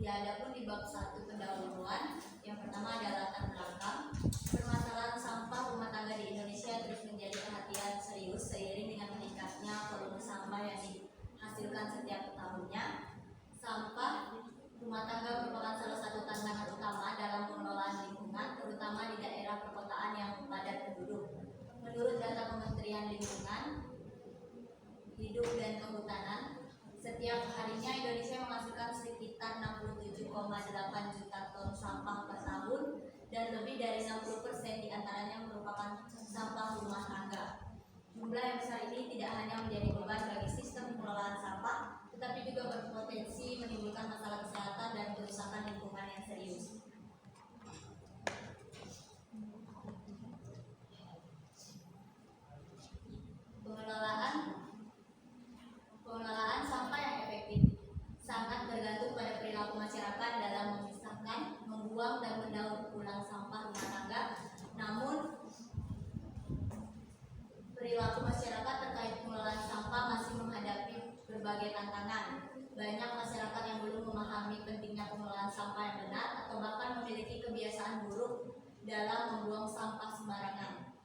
Ya, adapun di bab 1 pendahuluan, yang pertama adalah latar belakang. Permasalahan sampah rumah tangga di Indonesia terus menjadi perhatian serius seiring dengan meningkatnya volume sampah yang dihasilkan setiap tahunnya. Sampah rumah tangga merupakan salah satu tantangan utama dalam pengelolaan lingkungan, terutama di daerah perkotaan yang padat penduduk. Menurut data Kementerian Lingkungan Hidup dan Kehutanan, setiap harinya Indonesia menghasilkan sekitar 67,8 juta ton sampah per tahun, dan lebih dari 60% diantaranya merupakan sampah rumah tangga. Jumlah yang besar ini tidak hanya menjadi beban bagi sistem pengelolaan sampah, tetapi juga berpotensi menimbulkan masalah kesehatan dan kerusakan lingkungan yang serius. Pengelolaan sampah yang efektif sangat bergantung pada perilaku masyarakat dalam memisahkan, membuang, dan mendaur ulang sampah rumah tangga. Namun, perilaku masyarakat terkait pengelolaan sampah masih menghadapi berbagai tantangan. Banyak masyarakat yang belum memahami pentingnya pengelolaan sampah yang benar atau bahkan memiliki kebiasaan buruk dalam membuang sampah sembarangan.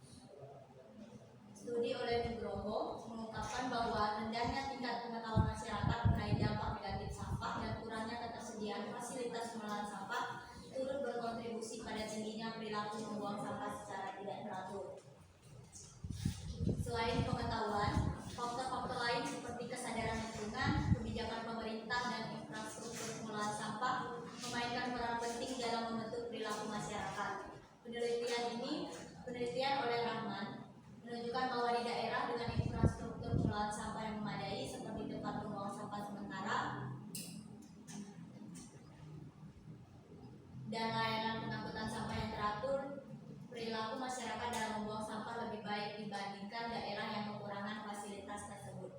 Studi oleh Nugroho mengungkapkan bahwa rendahnya tingkat pengetahuan masyarakat mengenai dampak negatif sampah dan kurangnya ketersediaan fasilitas pengelolaan sampah turut berkontribusi pada tingginya perilaku membuang sampah secara tidak teratur. Selain pengetahuan, faktor-faktor lain seperti kesadaran lingkungan, kebijakan pemerintah, dan infrastruktur pengelolaan sampah memainkan peran penting dalam membentuk perilaku masyarakat. Penelitian oleh Rahman menunjukkan bahwa di daerah dengan infrastruktur pengelolaan sampah yang memadai seperti tempat pembuangan sampah sementara dan layanan pengangkutan sampah yang teratur, perilaku masyarakat dalam membuang sampah lebih baik dibandingkan daerah yang kekurangan fasilitas tersebut.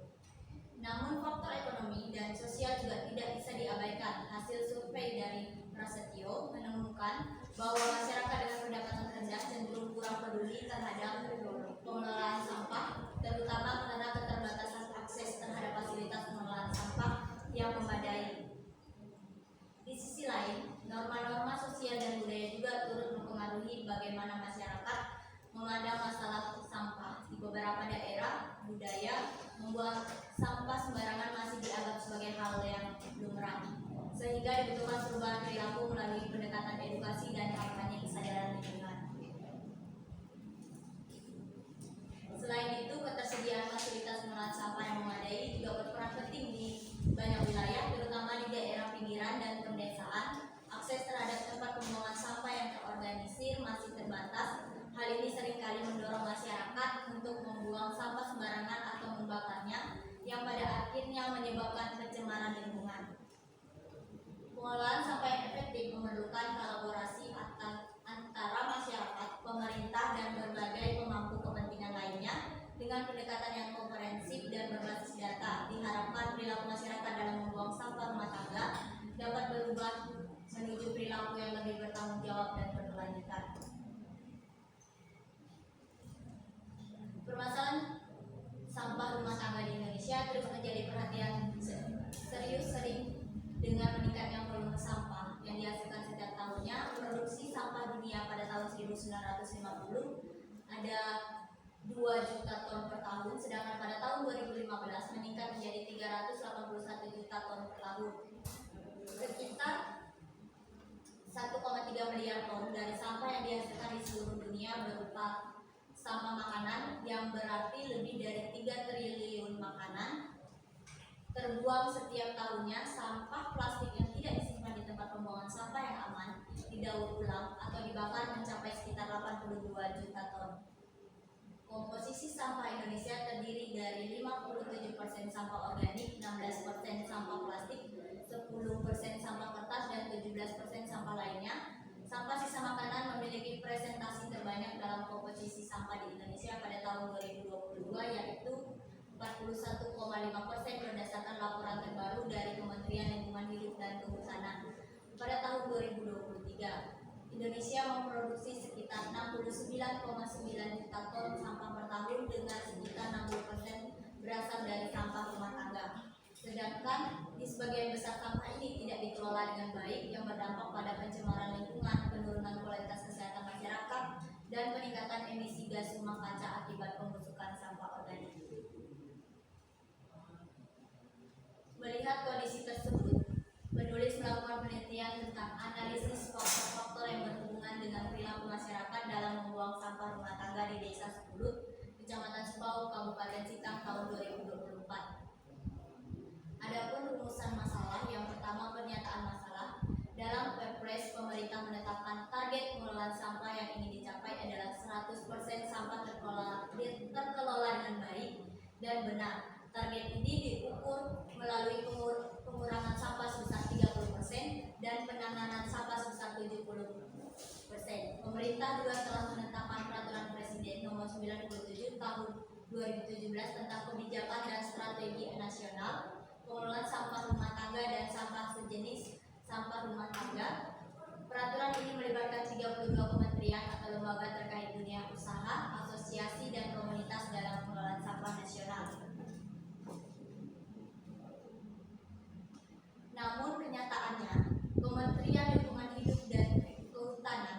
Namun faktor ekonomi dan sosial juga tidak bisa diabaikan. Hasil survei dari Prasetyo menemukan bahwa masyarakat dengan pendapatan rendah cenderung kurang peduli terhadap pengelolaan sampah, terutama karena keterbatasan akses terhadap fasilitas pengelolaan sampah yang memadai. Di sisi lain, norma-norma sosial dan budaya juga turut mempengaruhi bagaimana masyarakat memandang masalah sampah. Di beberapa daerah, budaya membuang sampah sembarangan masih dianggap sebagai hal yang lumrah, sehingga dibutuhkan perubahan perilaku melalui pendekatan edukasi dan kampanye kesadaran lingkungan. Selain itu, ketersediaan fasilitas pengelolaan sampah yang memadai juga berperan penting di banyak wilayah, terutama di daerah pinggiran dan pedesaan. Akses terhadap tempat pembuangan sampah yang terorganisir masih terbatas. Hal ini seringkali mendorong masyarakat untuk membuang sampah sembarangan atau membakarnya, yang pada akhirnya menyebabkan pencemaran lingkungan. Pengelolaan sampah yang efektif memerlukan kolaborasi antara masyarakat, pemerintah, dan berbagai pemangku kepentingan lainnya. Dengan pendekatan yang komprehensif dan berbasis data, diharapkan perilaku masyarakat dalam membuang sampah rumah tangga dapat berubah menuju perilaku yang lebih bertanggung jawab dan berkelanjutan. Permasalahan sampah rumah tangga di Indonesia terus menjadi perhatian serius dengan meningkatnya volume sampah yang dihasilkan setiap tahunnya. Produksi sampah dunia pada tahun 1950 ada 2 juta ton per tahun, sedangkan pada tahun 2015 meningkat menjadi 381 juta ton per tahun. Sekitar 1,3 miliar ton dari sampah yang dihasilkan di seluruh dunia berupa sampah makanan, yang berarti lebih dari 3 triliun makanan terbuang setiap tahunnya. Sampah plastik yang tidak disimpan di tempat pembuangan sampah yang aman, didaur ulang atau dibakar mencapai sekitar 82 juta ton. Komposisi sampah Indonesia terdiri dari 57% sampah organik, 16% sampah plastik, 10% sampah kertas, dan 17% sampah lainnya. Sampah sisa makanan memiliki presentasi terbanyak dalam komposisi sampah di Indonesia pada tahun 2022, yaitu 41,5% berdasarkan laporan terbaru dari Kementerian Lingkungan Hidup dan Kehutanan. Pada tahun 2023, Indonesia memproduksi sekitar 69,9 juta ton sampah per tahun, dengan sekitar 60% berasal dari sampah rumah tangga. Sedangkan di sebagian besar sampah ini tidak dikelola dengan baik yang berdampak pada pencemaran lingkungan, penurunan kualitas kesehatan masyarakat, dan peningkatan emisi gas rumah kaca akibat pembusukan sampah organik. Melihat kondisi tersebut, penulis melakukan penelitian tentang analisis faktor-faktor yang berhubungan dengan perilaku masyarakat dalam membuang sampah rumah tangga di Desa Sepulut, Kecamatan Sepau, Kabupaten Sintang tahun 2024. Adapun rumusan masalah, yang pertama pernyataan masalah. Dalam Perpres, pemerintah menetapkan target pengelolaan sampah yang ingin dicapai adalah 100% sampah terkelola dengan baik dan benar. Target ini diukur melalui pengurangan sampah sebesar 30% dan penanganan sampah sebesar 70%. Pemerintah juga telah menetapkan Peraturan Presiden Nomor 97 Tahun 2017 tentang kebijakan dan strategi nasional pengelolaan sampah rumah tangga dan sampah sejenis sampah rumah tangga. Peraturan ini melibatkan 32 kementerian atau lembaga terkait dunia usaha, asosiasi, dan komunitas dalam pengelolaan sampah nasional. Namun kenyataannya, Kementerian Lingkungan Hidup dan Kehutanan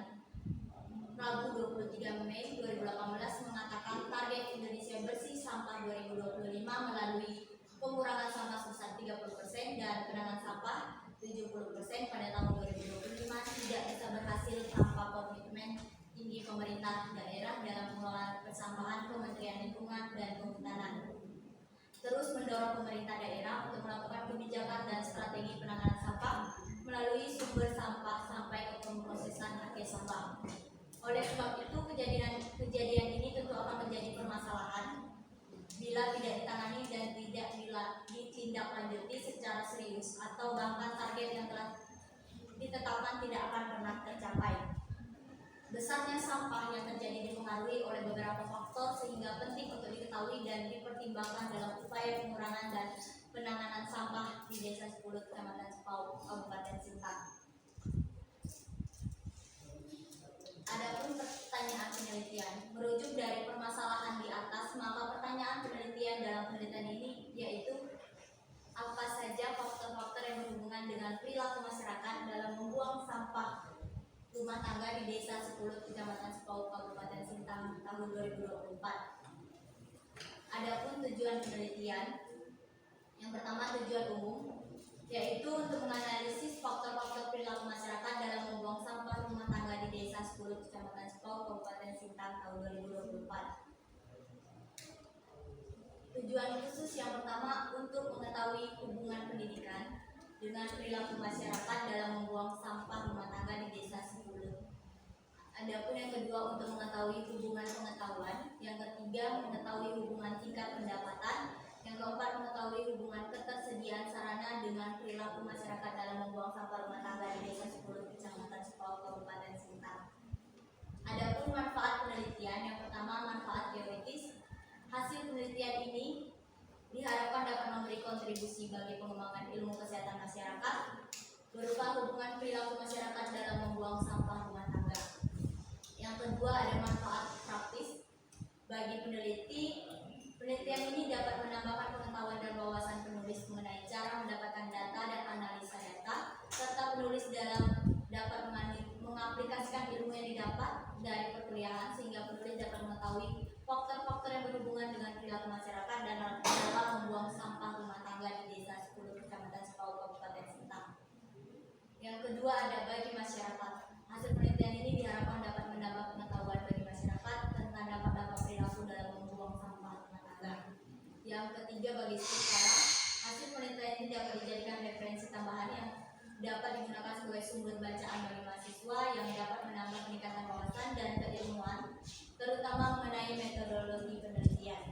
Rabu 23 Mei 2018 mengatakan target Indonesia Bersih Sampah 2025 melalui pengurangan sampah sebesar 30% dan penanganan sampah 70% pada tahun 2025 tidak bisa berhasil tanpa komitmen tinggi pemerintah daerah dalam pengelolaan persampahan Kementerian Lingkungan dan Kehutanan. Terus mendorong pemerintah daerah untuk melakukan kebijakan dan strategi penanganan sampah melalui sumber sampah sampai ke pemrosesan akhir sampah. Oleh sebab itu, kejadian ini tentu akan menjadi permasalahan bila tidak ditangani dan tidak ditindaklanjuti secara serius, atau bahkan target yang telah ditetapkan tidak akan pernah tercapai. Besarnya sampah yang terjadi dipengaruhi oleh beberapa faktor sehingga penting untuk diketahui dan dipertimbangkan dalam upaya pengurangan dan penanganan sampah di Desa Sepulut, Kecamatan Sepau, Kabupaten Sintang. Adapun pertanyaan penelitian, merujuk dari permasalahan di atas, maka pertanyaan penelitian dalam penelitian ini yaitu apa saja faktor-faktor yang berhubungan dengan perilaku masyarakat dalam membuang sampah rumah tangga di Desa Sepulut, Kecamatan Sepau, Kabupaten Sintang tahun 2024. Adapun tujuan penelitian, yang pertama tujuan umum, yaitu untuk menganalisis faktor-faktor perilaku masyarakat dalam membuang sampah rumah tangga di Desa Sepulut, Kecamatan Sepau, Kabupaten Sintang tahun 2024. Tujuan khusus yang pertama untuk mengetahui hubungan pendidikan dengan perilaku masyarakat dalam membuang sampah rumah tangga di Desa Sepulut. Adapun yang kedua untuk mengetahui hubungan pengetahuan, yang ketiga mengetahui hubungan tingkat pendapatan, yang keempat mengetahui hubungan ketersediaan sarana dengan perilaku masyarakat dalam membuang sampah rumah tangga di Desa Sepulut, Kecamatan Sepau, Kabupaten Sintang. Adapun manfaat penelitian, yang pertama manfaat teoritis. Hasil penelitian ini diharapkan dapat memberi kontribusi bagi pengembangan ilmu kesehatan masyarakat berupa hubungan perilaku masyarakat dalam membuang sampah rumah tangga. Yang kedua ada manfaat praktis bagi peneliti. Penelitian ini dapat menambahkan pengetahuan dan wawasan penulis mengenai cara mendapatkan data dan analisa data, serta penulis dapat mengaplikasikan ilmu yang didapat dari perkuliahan sehingga penulis dapat mengetahui faktor-faktor yang berhubungan dengan perilaku masyarakat dan dalam membuang sampah rumah tangga di Desa Sepulut, Kecamatan Sepau, Kabupaten Sintang. Yang kedua ada bagi masyarakat. Hasil penelitian ini diharapkan dapat menambah pengetahuan bagi masyarakat tentang dampak-dampak perilaku dalam membuang sampah rumah tangga. Yang ketiga bagi sekolah, hasil penelitian ini dapat dijadikan referensi tambahan yang dapat digunakan sebagai sumber bacaan bagi mahasiswa yang dapat menambah peningkatan wawasan dan keilmuan, terutama mengenai metodologi penelitian.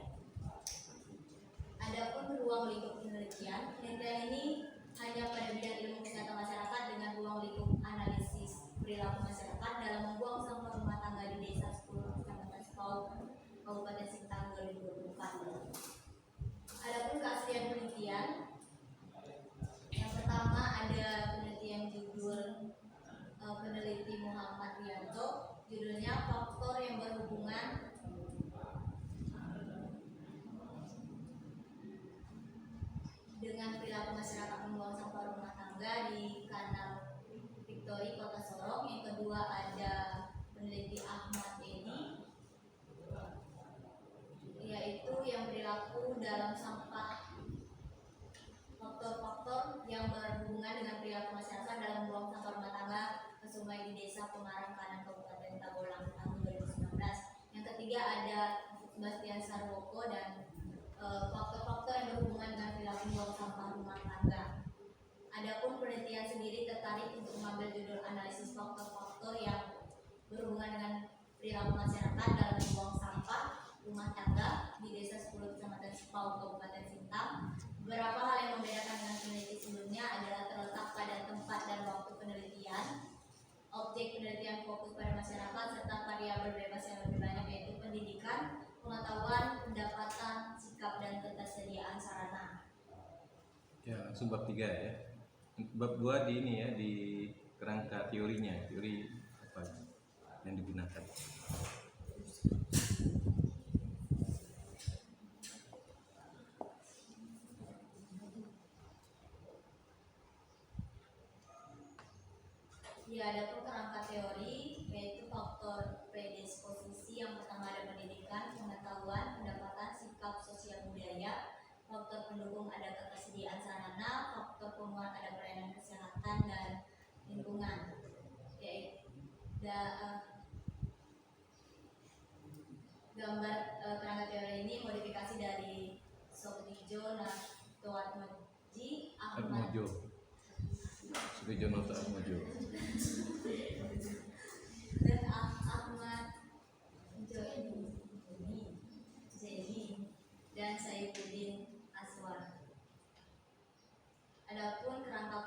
Adapun ruang lingkup penelitian, penelitian ini hanya pada bidang ilmu kesehatan masyarakat dengan ruang lingkup analisis perilaku masyarakat dalam membuang sampah rumah tangga di Desa Sepulut, Kecamatan Sepau, Kabupaten Sintang 2024. Adapun keaslian penelitian, yang pertama ada penelitian judul peneliti Muhammad Rianto, judulnya faktor yang berhubungan dengan perilaku masyarakat membuang sampah rumah tangga. tangga di Kanal Victory, Kota Sorong. Yang kedua ada peneliti Ahmad Edi, yaitu yang perilaku dalam sampah, faktor-faktor yang berhubungan dengan perilaku masyarakat dalam membuang sampah rumah tangga ke sungai di Desa Pemarang Kanan, Kabupaten Tabolang tahun 2019. Yang ketiga ada Sebastian Sarwoko dan faktor-faktor yang berhubungan dengan perilaku membuang sampah rumah tangga. Adapun penelitian sendiri tertarik untuk mengambil judul analisis faktor-faktor yang berhubungan dengan perilaku masyarakat dalam membuang sampah rumah tangga di Desa 10 Kecamatan Sipau, Kabupaten Sintang. Beberapa hal yang membedakan dengan peneliti sebelumnya adalah terletak pada tempat dan waktu penelitian, objek penelitian fokus pada masyarakat, serta variabel bebas yang lebih banyak, yaitu pendidikan, pengetahuan, pendapatan, sikap, dan ketersediaan sarana. Ya, langsung bab 3 ya. Bab 2 di ini ya, di kerangka teorinya, teori apa yang digunakan. Ya, adapun kerangka teori yaitu faktor predisposisi. Yang pertama ada pendidikan, pengetahuan, pendapatan, sikap, sosial budaya. Faktor pendukung ada ketersediaan sarana, faktor penguat ada pelayanan kesehatan dan lingkungan. Gambar kerangka teori ini modifikasi dari Sotijo Natowatmoji Ahmad Sugijonoto Atmojo dan Ahmad Zeni dan Saifuddin Aswar. Adapun kerangka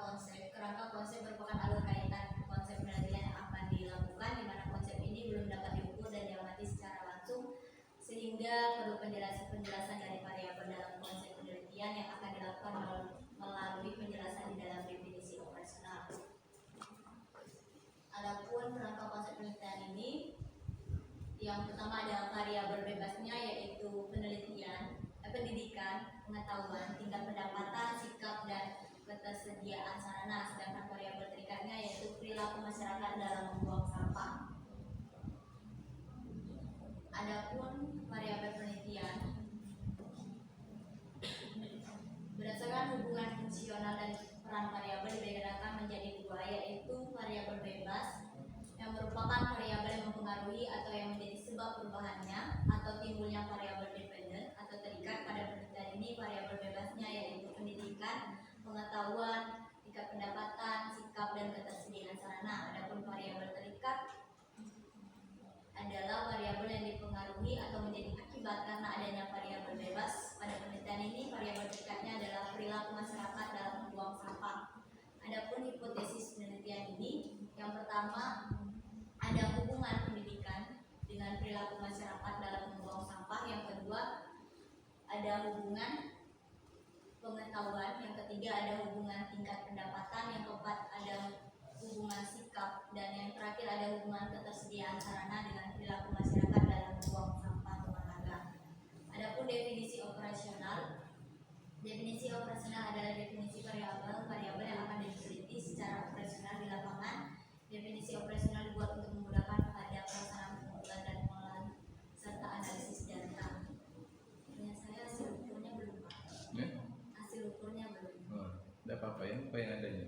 konsep merupakan alur kaitan konsep penelitian yang akan dilakukan, di mana konsep ini belum dapat diukur dan diamati secara langsung, sehingga perlu penjelasan dari variabel dalam konsep penelitian yang akan dilakukan melalui penjelasan di dalam definisi operasional. Adapun kerangka konsep penelitian ini, yang pertama ada variabel bebasnya, yaitu pendidikan, pengetahuan, tingkat pendapatan, sikap, dan ketersediaan sarana. Sedangkan variabel terikatnya yaitu perilaku masyarakat dalam membuang sampah. Adapun variabel penelitian berdasarkan hubungan fungsional dan peran variabel dibedakan menjadi dua, yaitu variabel bebas yang merupakan variabel yang mempengaruhi atau yang menjadi sebab perubahannya atau timbulnya variabel dependen atau terikat. Pada penelitian ini variabel bebasnya yaitu pendidikan, pengetahuan, tingkat pendapatan, sikap, dan ketersediaan sarana. Adapun variabel terikat adalah variabel yang dipengaruhi atau menjadi akibat karena adanya variabel bebas. Pada penelitian ini variabel terikatnya adalah perilaku masyarakat dalam membuang sampah. Adapun hipotesis penelitian ini, yang pertama ada hubungan pendidikan dengan perilaku masyarakat dalam membuang sampah. Yang kedua ada hubungan pengetahuan. Yang ketiga ada hubungan tingkat pendapatan. Yang keempat ada hubungan sikap, dan yang terakhir ada hubungan ketersediaan sarana dengan perilaku masyarakat dalam membuang sampah rumah tangga. Adapun definisi operasional adalah definisi variabel yang akan diteliti secara operasional di lapangan. Definisi operasional dibuat untuk memudahkan pada pelaksanaan pengumpulan dan pengolahan serta analisis data. Ya, saya hasil ukurnya belum, Pak. Hasil ukurnya belum. Tidak apa-apa ya, apa yang adanya.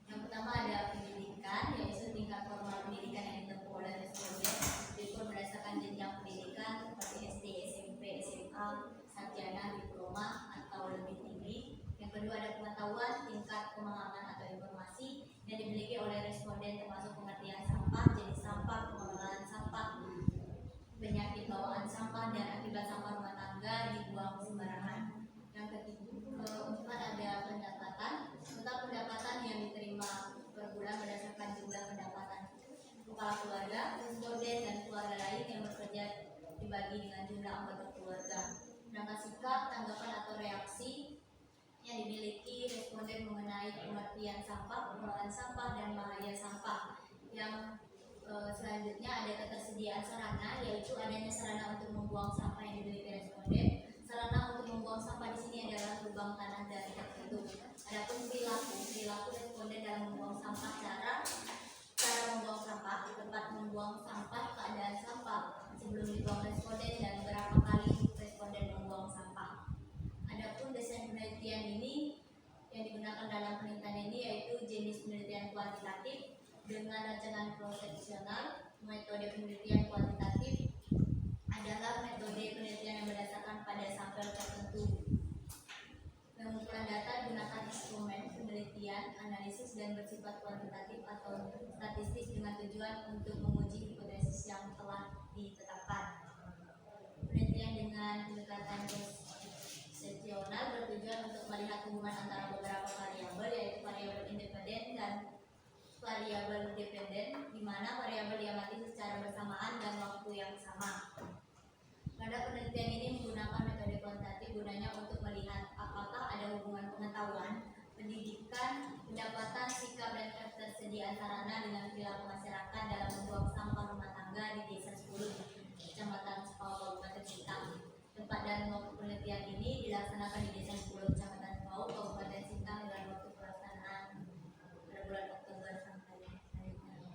Yang pertama ada pendidikan, yaitu tingkat formal pendidikan yang ditempuh oleh responden diukur berdasarkan jenjang pendidikan seperti SD, SMP, SMA, sarjana, diploma, atau lebih tinggi. Yang kedua ada pengetahuan, tingkat pemahaman atau informasi yang dimiliki oleh responden, termasuk pengertian sampah, jenis sampah, pengelolaan sampah, penyakit bawaan sampah, dan akibat sampah rumah tangga dibuang sembarangan. Yang keempat ada pendapatan, total pendapatan yang diterima per bulan berdasarkan jumlah pendapatan kepala keluarga, responden, dan keluarga lain yang bekerja dibagi dengan jumlah anggota keluarga. Sedangkan sikap, tanggapan, atau reaksi yang dimiliki responden mengenai pengertian sampah, pengelolaan sampah, dan bahaya sampah. Yang selanjutnya ada ketersediaan sarana, yaitu adanya sarana untuk membuang sampah yang dimiliki responden. Sarana untuk membuang sampah di sini adalah lubang tanah dan tertutup. Adapun perilaku sampah, cara membuang sampah, tempat membuang sampah, keadaan sampah sebelum dibuang responden, dan berapa kali responden membuang sampah. Adapun desain penelitian ini yang digunakan dalam penelitian ini yaitu jenis penelitian kuantitatif dengan rancangan prosesional. Metode penelitian kuantitatif adalah metode penelitian yang berdasarkan pada sampel tertentu. Pengumpulan data gunakan instrumen penelitian, analisis, dan bersifat kuantitatif atau statistis dengan tujuan untuk menguji hipotesis yang telah ditetapkan. Penelitian dengan pendekatan prosesional bertujuan untuk melihat hubungan antara beberapa variabel, yaitu variabel independen dan variabel dependen, di mana variabel diamati secara bersamaan dan waktu yang sama. Pada penelitian ini menggunakan metode kuantitatif gunanya untuk melihat apakah ada hubungan pengetahuan, pendidikan, pendapatan, sikap, dan ketersediaan sarana dengan perilaku masyarakat dalam membuang sampah rumah tangga di Desa 10, Kecamatan Sepau, Kabupaten Sintang. Tempat dan waktu penelitian ini dilaksanakan di Desa 10, Kecamatan Sepau, Kabupaten Sintang dengan waktu pelaksanaan pada bulan Oktober sampai selanjutnya.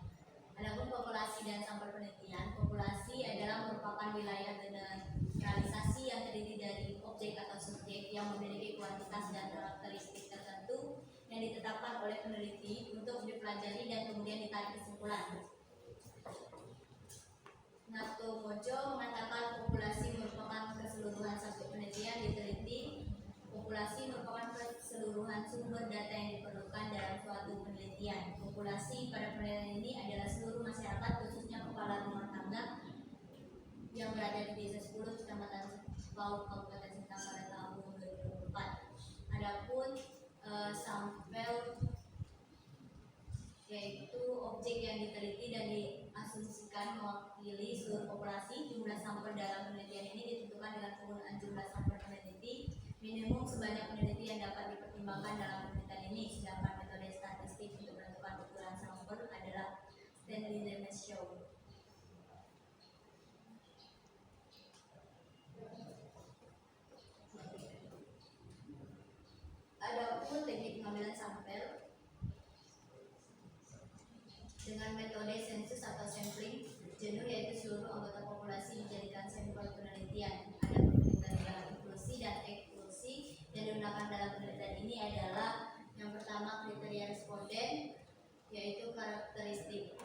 Adapun populasi dan sampel penelitian, populasi adalah merupakan wilayah generalisasi yang terdiri dari objek atau subjek yang memiliki kuantitas dan karakteristik tertentu yang ditetapkan oleh peneliti untuk dipelajari dan kemudian ditarik kesimpulan. Natomojo mengatakan populasi merupakan keseluruhan subjek penelitian diteliti. Populasi merupakan keseluruhan sumber data yang diperlukan dalam suatu penelitian. Populasi pada penelitian ini adalah seluruh masyarakat, khususnya kepala rumah tangga yang berada di Desa 10, Kecamatan Sepau, Kabupaten Sintang pada tahun 2024. Adapun sampel yaitu objek yang diteliti dan diasumsikan mewakili seluruh populasi. Jumlah sampel dalam penelitian ini ditentukan dengan penggunaan jumlah sampel peneliti minimum sebanyak peneliti yang dapat dipertimbangkan dalam penelitian ini. Sedangkan metode statistik untuk menentukan ukuran sampel adalah Stanley Ratio. Adapun teknik pengambilan sampel dengan metode sensus atau sampling jenuh, yaitu seluruh anggota populasi dijadikan sampel penelitian. Ada penelitian dalam inklusi dan eksklusi yang digunakan dalam penelitian ini adalah yang pertama kriteria responden, yaitu karakteristik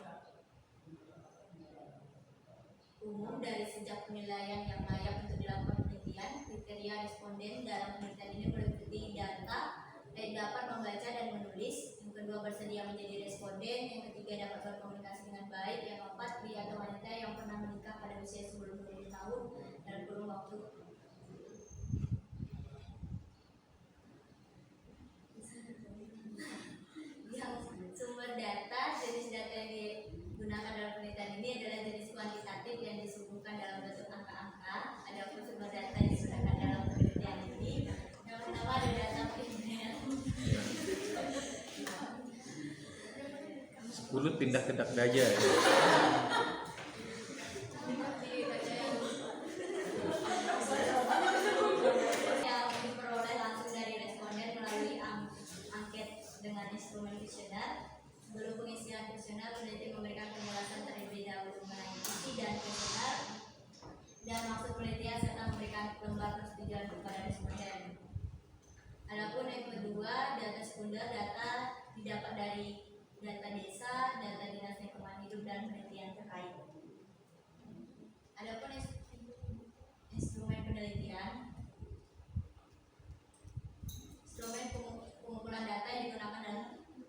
umum dari sejak penilaian yang layak untuk dilakukan penelitian. Kriteria responden dalam penelitian ini meliputi data dapat membaca dan menulis, yang kedua bersedia menjadi responden, yang ketiga dapat berkomunikasi dengan baik, yang keempat pria atau wanita yang pernah menikah pada usia sebelum 20 tahun dalam kurun waktu yang sumber data. Jenis data yang digunakan dalam penelitian ini adalah jenis kuantitatif yang disuguhkan dalam bentuk angka-angka. Adapun sumber data yang digunakan dalam penelitian ini yang pertama ada data primer. 10 pindah ke dak gajah ya. Yang diperoleh langsung dari responden melalui angket dengan instrumen kuesioner. Sebelum pengisian kuesioner, peneliti memberikan penjelasan terlebih dahulu mengenai isi dan kuesioner dan maksud penelitian serta memberikan lembar persetujuan kepada responden. Adapun yang kedua, data sekunder, data didapat dari data desa, data dinas lingkungan hidup, dan penelitian terkait. Adapun instrumen penelitian, instrumen pengumpulan data yang digunakan dalam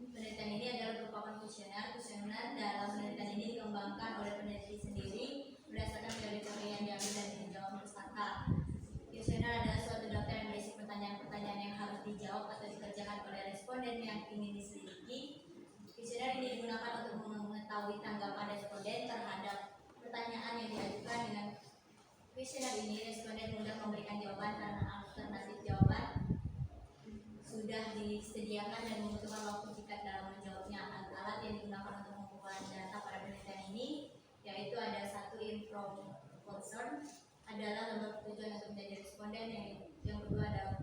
penelitian ini adalah merupakan kuesioner. Kuesioner dalam penelitian ini dikembangkan oleh peneliti sendiri berdasarkan teori-teori yang diambil dari menjawab pustaka. Kuesioner adalah suatu daftar yang berisi pertanyaan-pertanyaan yang harus dijawab atau dikerjakan oleh responden yang ingin diselidiki. Kuesioner ini digunakan untuk mengetahui tanggapan responden terhadap pertanyaan yang diajukan. Dengan kuesioner ini, responden mudah memberikan jawaban karena alternatif jawaban sudah disediakan dan membutuhkan waktu singkat dalam menjawabnya. Alat-alat yang digunakan untuk mengumpulkan data pada penelitian ini yaitu ada satu inform concern, adalah lembar tujuan untuk menjadi responden, yang kedua ada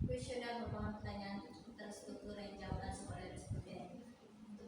kuesioner merupakan pertanyaan terstruktur yang dijawab langsung oleh responden. Untuk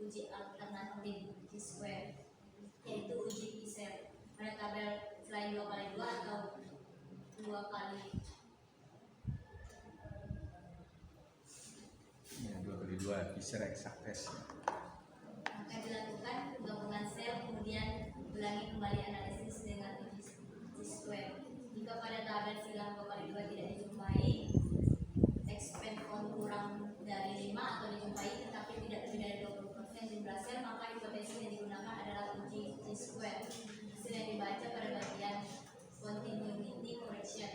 uji alternatif T-square, yaitu uji P-set pada tabel selain 2 kali 2 atau 2 kali. Ya, 2 kali 2 Fisher exact test. Akan dilakukan penggabungan sel, kemudian ulangi kembali analisis dengan uji T-square. Jika pada tabel silang 2 kali 2 tidak dijumpai, expand count kurang dari 5 atau dijumpai tetapi tidak lebih dari 20% jumlah sel, maka hipotesis yang digunakan adalah uji T-square. Hasil yang dibaca pada bagian continuity correction.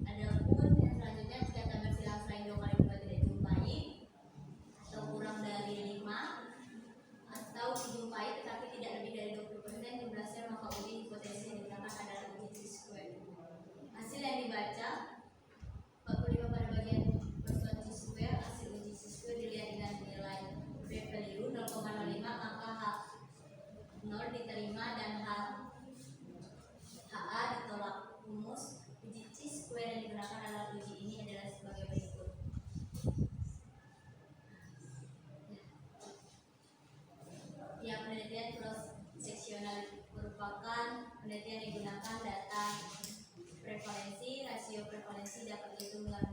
Adapun yang selanjutnya, jika tabel silang selain 2 kali 2 tidak dijumpai atau kurang dari 5 atau dijumpai tetapi tidak lebih dari 20% jumlah sel, maka uji hipotesis yang digunakan adalah uji T-square. Hasil yang dibaca 45 pada bagian persoalan T-square. Hasil uji T-square dilihat dengan nilai p-value 0,05, maka H0 diterima dan HA ditolak. Rumus uji T-square yang digunakan adalah uji ini adalah sebagai berikut. Ya, penelitian cross seksional merupakan penelitian yang digunakan data prevalensi. Rasio prevalensi dapat dihitung dengan